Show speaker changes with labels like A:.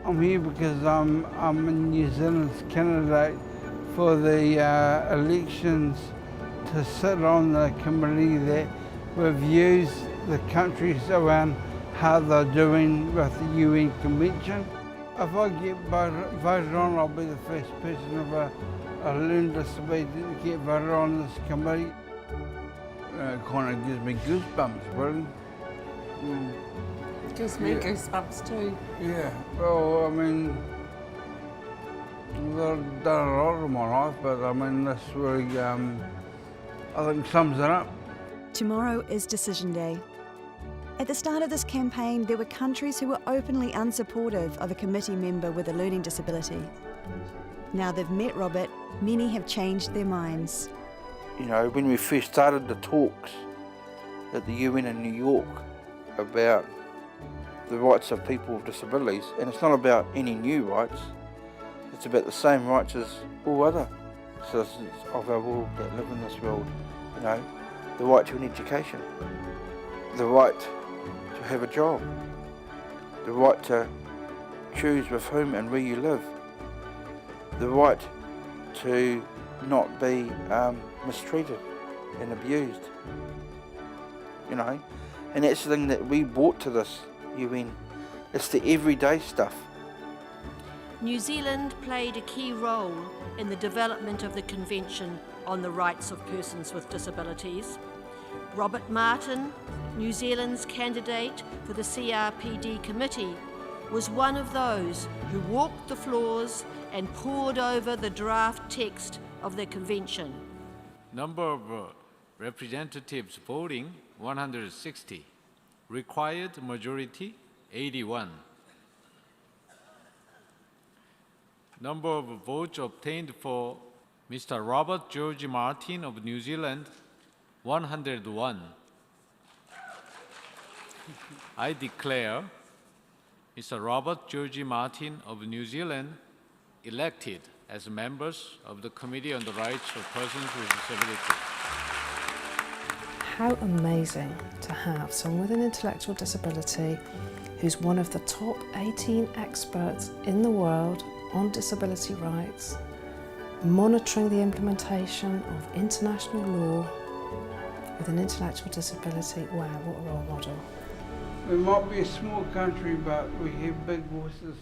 A: I'm here because I'm a New Zealand's candidate for the elections to sit on the committee that reviews the countries around how they're doing with the UN Convention. If I get voted on, I'll be the first person of a learning disability to get voted on this committee. It kind of gives me goosebumps, really.
B: Gives me goosebumps too.
A: Yeah, well, I mean, I've done a lot of my life, but I mean, this really, I think sums it up.
C: Tomorrow is Decision Day. At the start of this campaign, there were countries who were openly unsupportive of a committee member with a learning disability. Now they've met Robert, many have changed their minds.
D: You know, when we first started the talks at the UN in New York about the rights of people with disabilities, and it's not about any new rights, it's about the same rights as all other citizens of our world that live in this world. You know, the right to an education, the right to have a job, the right to choose with whom and where you live, the right to not be mistreated and abused, you know, and that's the thing that we brought to this UN. It's the everyday stuff.
E: New Zealand played a key role in the development of the Convention on the Rights of Persons with Disabilities. Robert Martin, New Zealand's candidate for the CRPD committee, was one of those who walked the floors and pored over the draft text of the convention.
F: Number of representatives voting, 160. Required majority, 81. Number of votes obtained for Mr. Robert George Martin of New Zealand, 101. I declare Mr. Robert George Martin of New Zealand elected as members of the Committee on the Rights of Persons with Disabilities.
B: How amazing to have someone with an intellectual disability who's one of the top 18 experts in the world on disability rights, monitoring the implementation of international law with an intellectual disability. Wow, what a role model.
A: We might be a small country, but we have big voices.